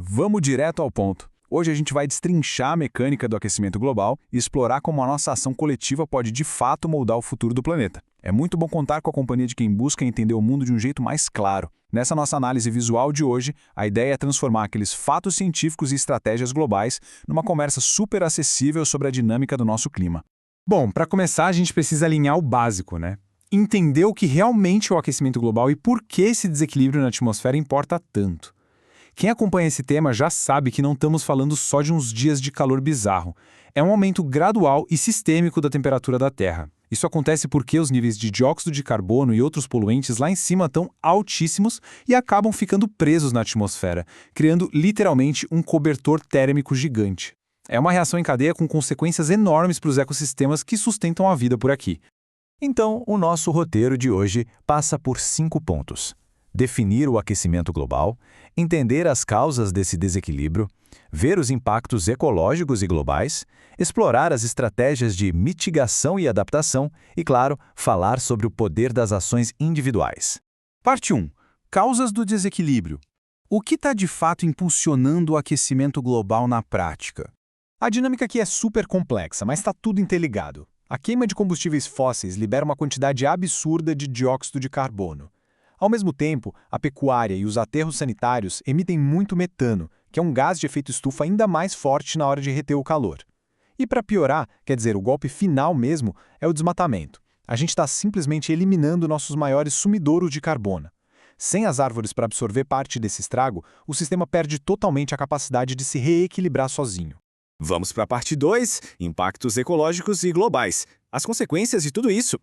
Vamos direto ao ponto. Hoje a gente vai destrinchar a mecânica do aquecimento global e explorar como a nossa ação coletiva pode de fato moldar o futuro do planeta. É muito bom contar com a companhia de quem busca entender o mundo de um jeito mais claro. Nessa nossa análise visual de hoje, a ideia é transformar aqueles fatos científicos e estratégias globais numa conversa super acessível sobre a dinâmica do nosso clima. Bom, para começar, a gente precisa alinhar o básico, né? Entender o que realmente é o aquecimento global e por que esse desequilíbrio na atmosfera importa tanto. Quem acompanha esse tema já sabe que não estamos falando só de uns dias de calor bizarro. É um aumento gradual e sistêmico da temperatura da Terra. Isso acontece porque os níveis de dióxido de carbono e outros poluentes lá em cima estão altíssimos e acabam ficando presos na atmosfera, criando literalmente um cobertor térmico gigante. É uma reação em cadeia com consequências enormes para os ecossistemas que sustentam a vida por aqui. Então, o nosso roteiro de hoje passa por 5 pontos. Definir o aquecimento global, entender as causas desse desequilíbrio, ver os impactos ecológicos e globais, explorar as estratégias de mitigação e adaptação e, claro, falar sobre o poder das ações individuais. Parte 1. Causas do desequilíbrio. O que está de fato impulsionando o aquecimento global na prática? A dinâmica aqui é super complexa, mas está tudo interligado. A queima de combustíveis fósseis libera uma quantidade absurda de dióxido de carbono. Ao mesmo tempo, a pecuária e os aterros sanitários emitem muito metano, que é um gás de efeito estufa ainda mais forte na hora de reter o calor. E para piorar, quer dizer, o golpe final mesmo, é o desmatamento. A gente está simplesmente eliminando nossos maiores sumidouros de carbono. Sem as árvores para absorver parte desse estrago, o sistema perde totalmente a capacidade de se reequilibrar sozinho. Vamos para a parte 2, impactos ecológicos e globais. As consequências de tudo isso.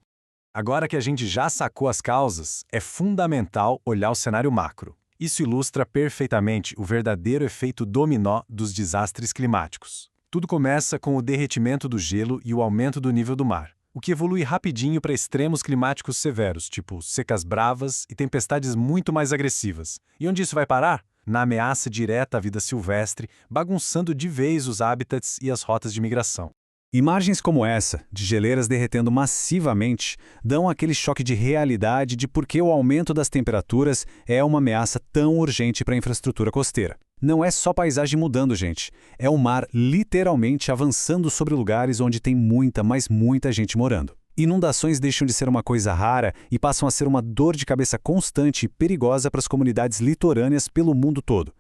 Agora que a gente já sacou as causas, é fundamental olhar o cenário macro. Isso ilustra perfeitamente o verdadeiro efeito dominó dos desastres climáticos. Tudo começa com o derretimento do gelo e o aumento do nível do mar, o que evolui rapidinho para extremos climáticos severos, tipo secas bravas e tempestades muito mais agressivas. E onde isso vai parar? Na ameaça direta à vida silvestre, bagunçando de vez os hábitats e as rotas de migração. Imagens como essa, de geleiras derretendo massivamente, dão aquele choque de realidade de por que o aumento das temperaturas é uma ameaça tão urgente para a infraestrutura costeira. Não é só paisagem mudando, gente. É o mar literalmente avançando sobre lugares onde tem muita, mas muita gente morando. Inundações deixam de ser uma coisa rara e passam a ser uma dor de cabeça constante e perigosa para as comunidades litorâneas pelo mundo todo.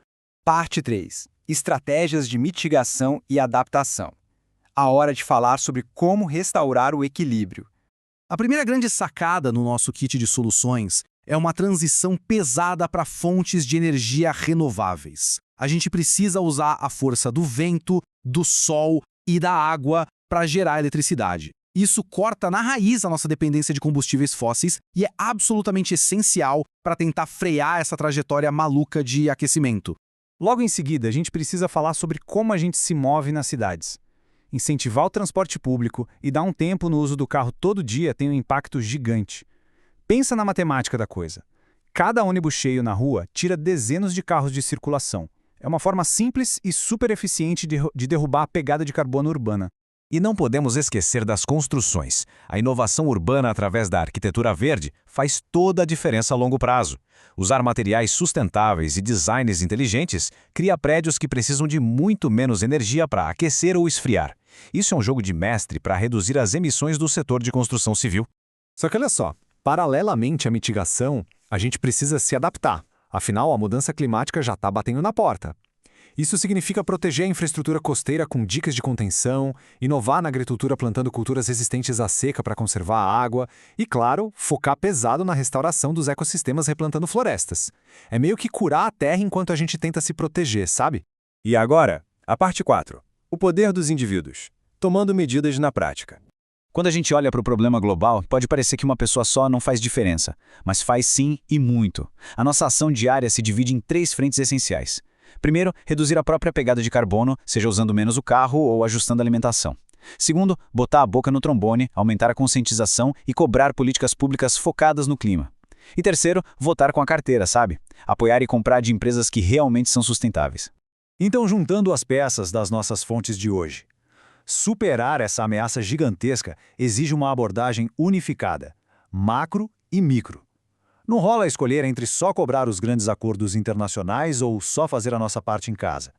Parte 3. Estratégias de mitigação e adaptação. A hora de falar sobre como restaurar o equilíbrio. A primeira grande sacada no nosso kit de soluções é uma transição pesada para fontes de energia renováveis. A gente precisa usar a força do vento, do sol e da água para gerar eletricidade. Isso corta na raiz a nossa dependência de combustíveis fósseis e é absolutamente essencial para tentar frear essa trajetória maluca de aquecimento. Logo em seguida, a gente precisa falar sobre como a gente se move nas cidades. Incentivar o transporte público e dar um tempo no uso do carro todo dia tem um impacto gigante. Pensa na matemática da coisa. Cada ônibus cheio na rua tira dezenas de carros de circulação. É uma forma simples e super eficiente de derrubar a pegada de carbono urbana. E não podemos esquecer das construções. A inovação urbana através da arquitetura verde faz toda a diferença a longo prazo. Usar materiais sustentáveis e designs inteligentes cria prédios que precisam de muito menos energia para aquecer ou esfriar. Isso é um jogo de mestre para reduzir as emissões do setor de construção civil. Só que olha só, paralelamente à mitigação, a gente precisa se adaptar. Afinal, a mudança climática já está batendo na porta. Isso significa proteger a infraestrutura costeira com dicas de contenção, inovar na agricultura plantando culturas resistentes à seca para conservar a água e, claro, focar pesado na restauração dos ecossistemas replantando florestas. É meio que curar a terra enquanto a gente tenta se proteger, sabe? E agora, a parte 4. O poder dos indivíduos, tomando medidas na prática. Quando a gente olha para o problema global, pode parecer que uma pessoa só não faz diferença, mas faz sim e muito. A nossa ação diária se divide em 3 frentes essenciais. Primeiro, reduzir a própria pegada de carbono, seja usando menos o carro ou ajustando a alimentação. Segundo, botar a boca no trombone, aumentar a conscientização e cobrar políticas públicas focadas no clima. E terceiro, votar com a carteira, sabe? Apoiar e comprar de empresas que realmente são sustentáveis. Então, juntando as peças das nossas fontes de hoje, superar essa ameaça gigantesca exige uma abordagem unificada, macro e micro. Não rola escolher entre só cobrar os grandes acordos internacionais ou só fazer a nossa parte em casa.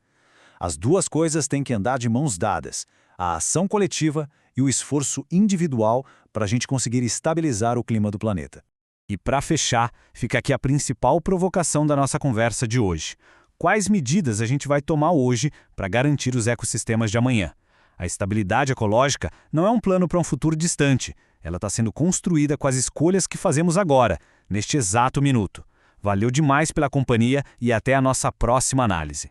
As duas coisas têm que andar de mãos dadas, a ação coletiva e o esforço individual para a gente conseguir estabilizar o clima do planeta. E para fechar, fica aqui a principal provocação da nossa conversa de hoje. Quais medidas a gente vai tomar hoje para garantir os ecossistemas de amanhã? A estabilidade ecológica não é um plano para um futuro distante. Ela está sendo construída com as escolhas que fazemos agora, neste exato minuto. Valeu demais pela companhia e até a nossa próxima análise.